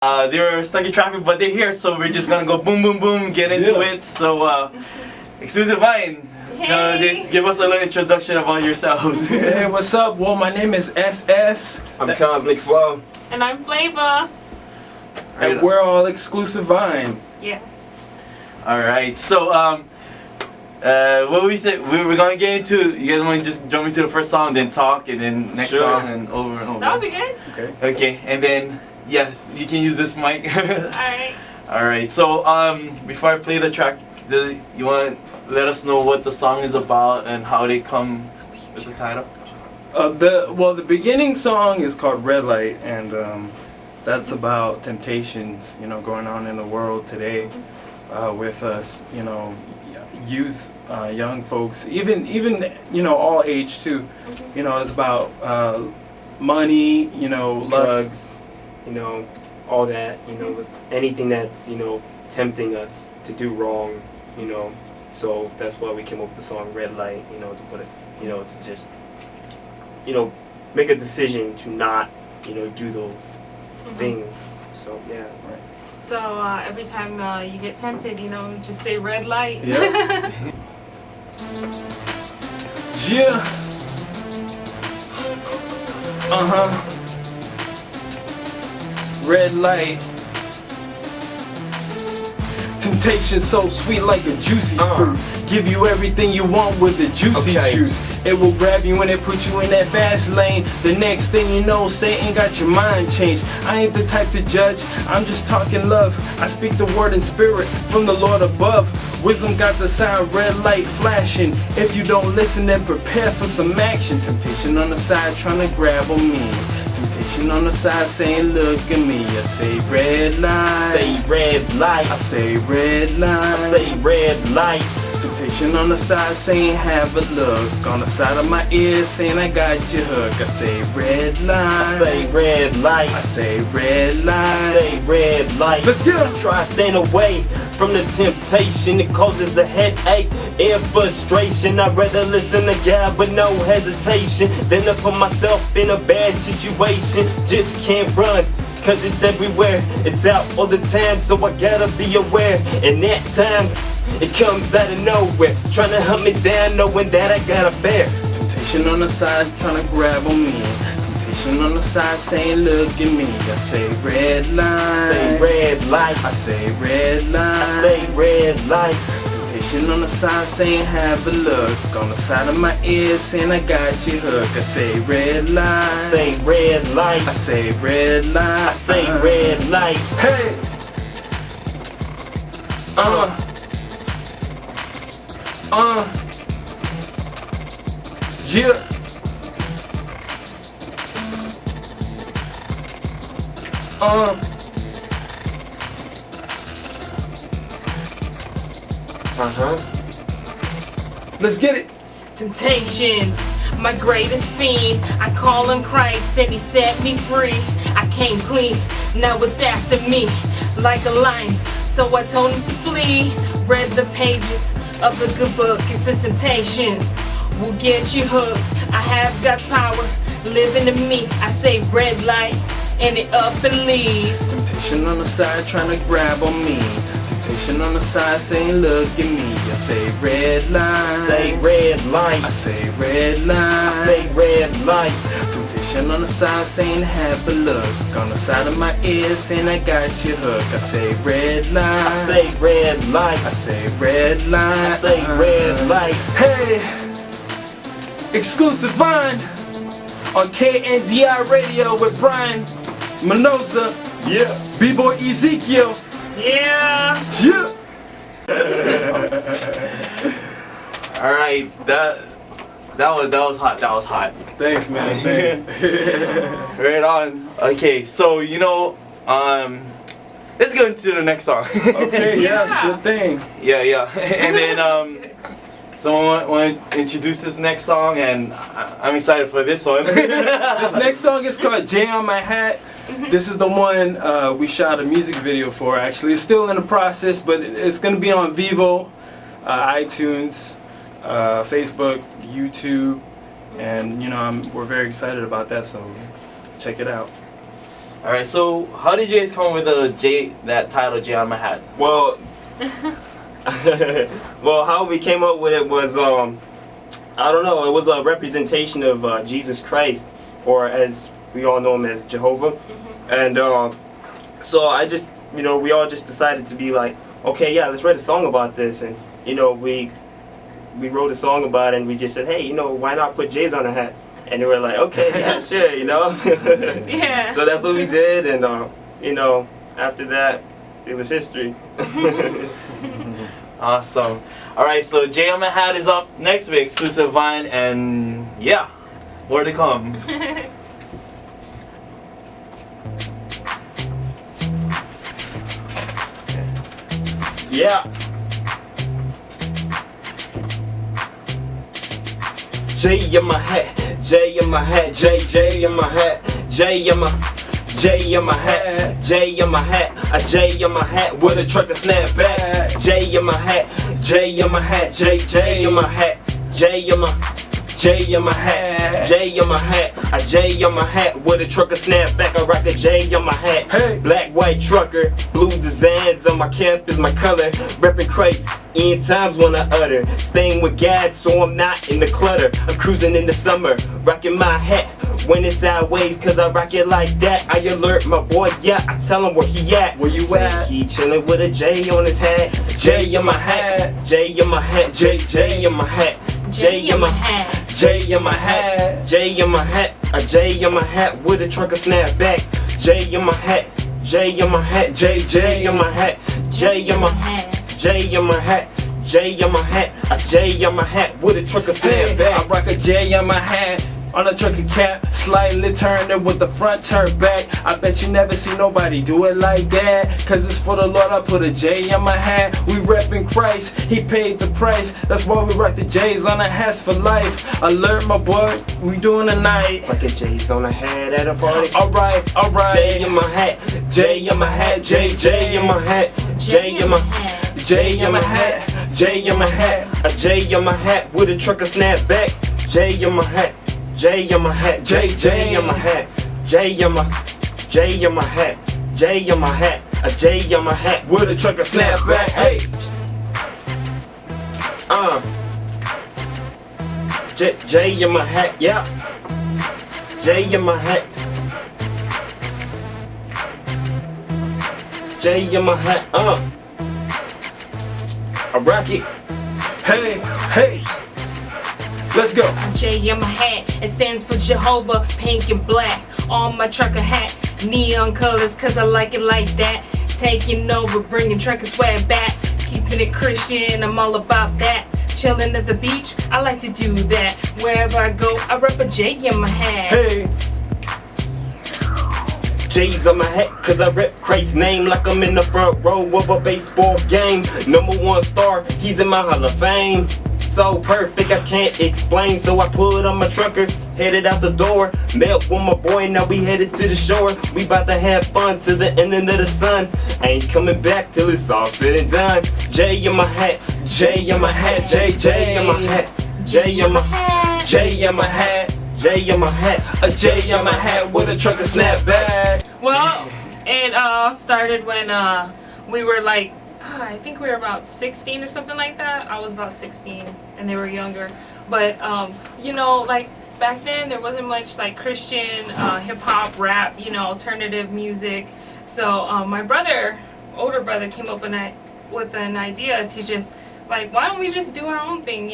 They were stuck in traffic, but they're here, so we're just gonna go boom, boom, boom, get into it. So, Ecksclusiv Vine, give us a little introduction about yourselves. Hey, what's up? Well, my name is SS. I'm Cosmic Flow. And I'm Flavor. And we're all Ecksclusiv Vine. Yes. Alright, so, what we said, we're gonna get into, you guys wanna just jump into the first song, then talk, and then next song, and over and over. That would be good. Okay, and then, yes, you can use this mic. Alright. Alright, so, before I play the track, you wanna let us know what the song is about and how they come with the title? The beginning song is called Red Light, and that's about temptations, going on in the world today, with us, youth, young folks, even all age too. It's about money, Drugs, all that, with anything that's, tempting us to do wrong, so that's why we came up with the song Red Light, to put it, to just, make a decision to not, do those things. So yeah. Right. So every time you get tempted, just say red light. Yeah. Yeah. Red light. Temptation so sweet like a juicy fruit. Give you everything you want with the juicy juice. It will grab you and it put you in that fast lane. The next thing you know, Satan got your mind changed. I ain't the type to judge, I'm just talking love. I speak the word in spirit from the Lord above. Wisdom got the sound, red light flashing. If you don't listen, then prepare for some action. Temptation on the side trying to grab on me. Temptation on the side saying look at me. I say red light. Say red light. I say red light. I say red light. Temptation on the side saying have a look. On the side of my ear saying I got your hook. I say red light. I say red light. I say red light. I say red light. Let's get it. I try staying away from the temptation. It causes a headache and frustration. I'd rather listen to God with no hesitation than to put myself in a bad situation. Just can't run, cause it's everywhere. It's out all the time, so I gotta be aware. And at times it comes out of nowhere, trying to hunt me down, knowing that I gotta bear. Temptation on the side trying to grab on me. Temptation on the side saying look at me. I say red light. Say red light. I say red light. I say red light. Temptation on the side saying have a look. On the side of my ear saying I got your hook. I say red light. I say red light. I say red light. I say red light. Hey. Yeah. Let's get it. Temptations, my greatest fiend. I call him Christ and he set me free. I came clean, now it's after me like a lion. So I told him to flee. Read the pages of the good book. It says temptations will get you hooked. I have got power living in me. I say red light and it up and leaves. Temptation on the side trying to grab on me. Temptation on the side saying look at me. I say red light. I say red light. I say red light. I say red light. Temptation on the side saying have a look. On the side of my ear saying I got your hook. I say red light. I say red light. I say red light. I say red light. Hey, Ecksclusiv Vine on KNDI radio with Brian Minoza. Yeah. B-boy Ezekiel. Yeah. Yeah. All right, that was hot. That was hot. Thanks, man. Thanks. Right on. Okay, so let's go into the next song. Okay, yeah, sure thing. Yeah. And then someone want to introduce this next song, and I'm excited for this one. This next song is called J on My Hat. This is the one we shot a music video for, actually. It's still in the process, but it's going to be on Vivo, iTunes, Facebook, YouTube, and we're very excited about that, so check it out. All right. So how did you guys come up with that title J on my hat? Well, well, how we came up with it was, I don't know, it was a representation of Jesus Christ, or as we all know him as Jehovah. And so I just, we all just decided to be like, okay, yeah, let's write a song about this. And, we wrote a song about it, and we just said, hey, why not put J's on a hat? And they were like, okay, yeah, sure, Yeah. So that's what we did, and, after that, it was history. Awesome. All right, so J on my hat is up next week, Exclusive Vine, and yeah, more to come. Yeah. J in my hat, J in my hat, J in my hat, J in my hat, J in my hat, a J in my hat with a truck to snap back. J in my hat, J in my hat, J in my hat, J in my hat, J in my hat, a J in my hat with a trucker snap back. I rock a J in my hat. Hey. Black, white trucker, blue designs on my cap is my color. Reppin' Christ, end times when I utter. Staying with God, so I'm not in the clutter. I'm cruising in the summer, rocking my hat. When it's sideways, cause I rock it like that. I alert my boy, yeah, I tell him where he at. Where you Say at? He chillin' with a J on his hat. J in my hat, J in my hat, J in my hat, J in my hat. J in my hat, J in my hat, a J in my hat with a trucker snap back. J in my hat, J in my hat, J in my hat, J in my hat, J in my hat, J in my hat, a J in my hat with a trucker snap I back. rock a J on my hat, on a trucker cap, slightly turned it with the front turned back. I bet you never see nobody do it like that. Cause it's for the Lord, I put a J on my hat. We reppin' Christ, he paid the price. That's why we rock the J's on the hats for life. Alert my boy, we doing the night. Like a J's on a hat at a party. Alright, J in my hat, J in my hat, J in my hat, J in my hat, J in my hat, J in my hat, a J in my hat with a trucker snap back. J in my hat, J in my hat, J in my hat, J in my hat, J in my hat, a J in my hat with a trucker snap back. Hey, J in my hat, yeah, J in my hat. J in my hat, I rock it. hey, hey, let's go. J in my hat, it stands for Jehovah, pink and black. On my trucker hat, neon colors, cause I like it like that. Taking over, bringing trucker swag back. Keeping it Christian, I'm all about that. Chilling at the beach, I like to do that. Wherever I go, I rep a J in my hat. Hey, J's on my hat, cause I rep Christ's name like I'm in the front row of a baseball game. #1 star, he's in my Hall of Fame. So perfect, I can't explain. So I put on my trucker, headed out the door. Met with my boy, now we headed to the shore. We bout to have fun to the end of the sun. Ain't coming back till it's all said and done. J in my hat, J in my hat, J in my hat, J in my hat, J in my hat, J in my hat, a J in my hat with a trucker snap back. Well, it all started when we were like, I think we were about 16 or something like that. I was about 16 and they were younger. But, like back then there wasn't much like Christian, hip hop, rap, alternative music. So my older brother came up with an idea to just like, why don't we just do our own thing,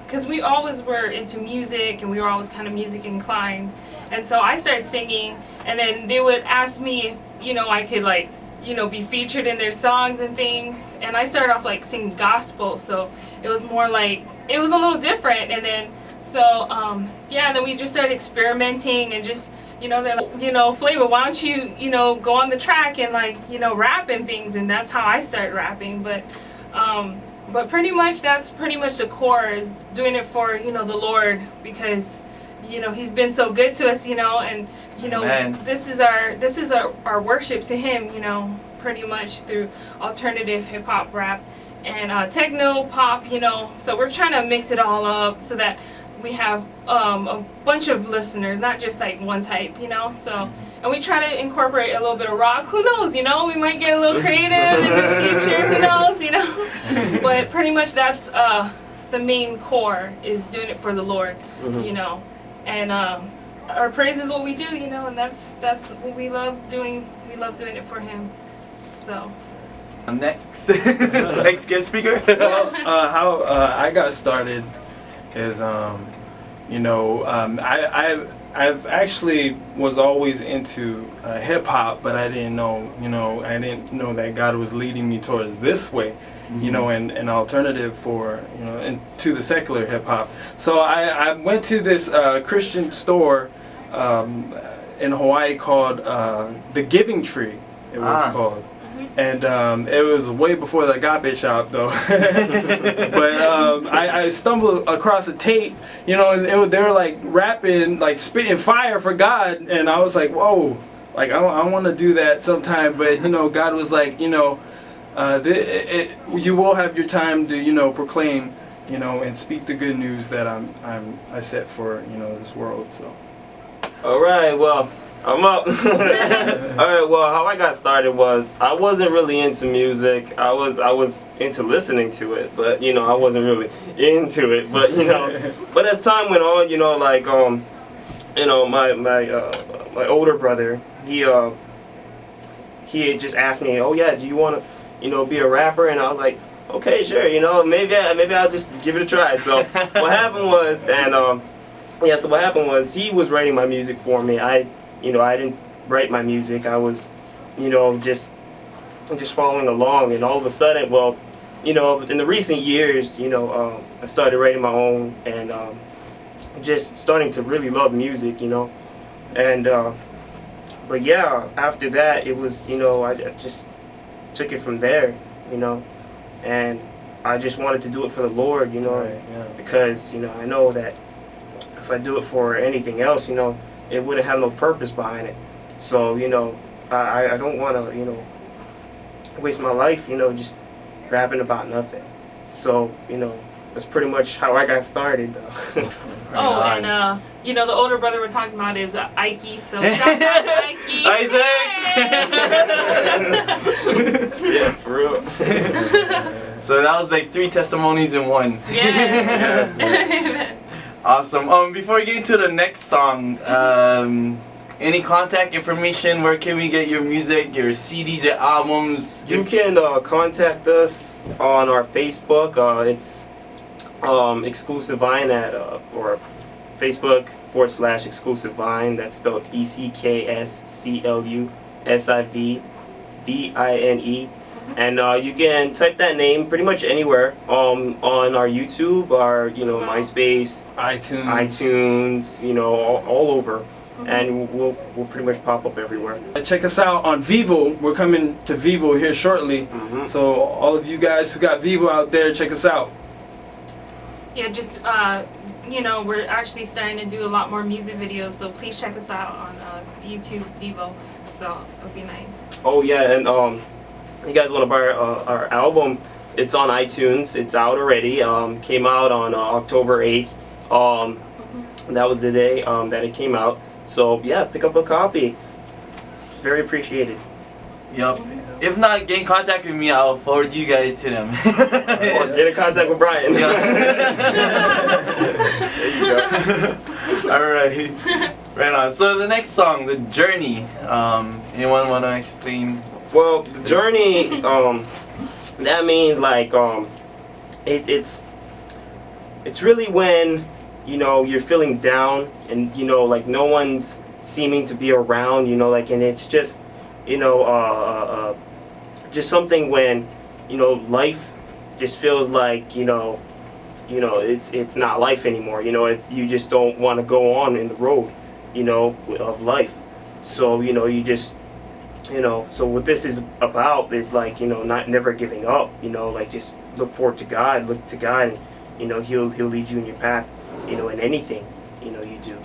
Because we always were into music and we were always kind of music inclined. And so I started singing, and then they would ask me if, I could like, be featured in their songs and things. And I started off like singing gospel, so it was more like, it was a little different. And then, and then we just started experimenting and just, they're like, Flavor, why don't you, go on the track and like, rap and things. And that's how I started rapping. But pretty much, that's pretty much the core, is doing it for, the Lord, because, he's been so good to us, and, Amen. this is our worship to him, pretty much through alternative hip hop, rap, and techno, pop, so we're trying to mix it all up so that we have a bunch of listeners, not just like one type, so And we try to incorporate a little bit of rock. Who knows, you know? We might get a little creative in the future. Who knows, you know? But pretty much that's the main core, is doing it for the Lord, you know. And our praise is what we do, you know, and that's what we love doing. We love doing it for Him. So. Next, next guest speaker. Well, how I got started is, you know, I've actually was always into hip hop, but I didn't know, you know, I didn't know that God was leading me towards this way, you know, and an alternative for, you know, into the secular hip hop. So I went to this Christian store in Hawaii called The Giving Tree. It was called. And it was way before the Agape Shop, though. But I stumbled across a tape, you know, and they were like rapping, like spitting fire for God, and I was like, whoa, like I want to do that sometime. But you know, God was like, you know, you will have your time to, you know, proclaim, you know, and speak the good news that I set for, you know, this world. So. All right, well. I'm up. Alright, well, how I got started was I wasn't really into music. I was into listening to it, but you know, I wasn't really into it. But you know, but as time went on, you know, like you know, my older brother, he had just asked me, "Oh yeah, do you want to, you know, be a rapper?" And I was like, "Okay, sure, you know, maybe I'll just give it a try." So what happened was, and yeah, so what happened was he was writing my music for me. You know, I didn't write my music. I was, you know, just following along, and all of a sudden, well, you know, in the recent years, you know, I started writing my own, and just starting to really love music, you know, and but yeah, after that, it was, you know, I just took it from there, you know, and I just wanted to do it for the Lord, you know, Right, yeah. because, you know, I know that if I do it for anything else, you know, it wouldn't have no purpose behind it. So, you know, I don't want to, you know, waste my life, you know, just rapping about nothing. So, you know, that's pretty much how I got started, though. Oh, and you know, the older brother we're talking about is Ike, so shout out to Ike. Isaac! Yeah, for real. So that was like 3 testimonies in one. Yes. Awesome. Before we get into the next song, any contact information? Where can we get your music, your CDs, your albums? You can contact us on our Facebook. It's Ecksclusiv Vine at or Facebook /Ecksclusiv Vine. That's spelled ECKSCLUSIVVINE. And you can type that name pretty much anywhere on our YouTube, our, you know, MySpace, iTunes, you know, all over, and we'll pretty much pop up everywhere. Check us out on Vivo. We're coming to Vivo here shortly. So all of you guys who got Vivo out there, check us out. Yeah, just you know, we're actually starting to do a lot more music videos, so please check us out on YouTube Vivo. So it'll be nice. Oh yeah, and you guys want to buy our album? It's on iTunes. It's out already. Came out on October 8th. That was the day that it came out. So yeah, pick up a copy. Very appreciated. Yup. If not, get in contact with me. I'll forward you guys to them. Or get in contact with Brian. There you go. Alright. Right on. So the next song, The Journey. Anyone want to explain? Well, the journey, that means like, it's really when, you know, you're feeling down and, you know, like no one's seeming to be around, you know, like, and it's just, you know, just something when, you know, life just feels like, you know, it's not life anymore, you know, you just don't want to go on in the road, you know, of life. So, you know, you just, you know, so what this is about is like, you know, never giving up, you know, like just look forward to God, look to God, and, you know, he'll lead you in your path, you know, in anything, you know, you do,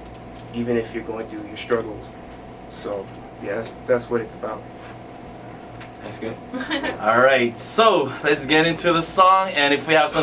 even if you're going through your struggles. So yeah, that's what it's about. That's good. Alright, so let's get into the song, and if we have some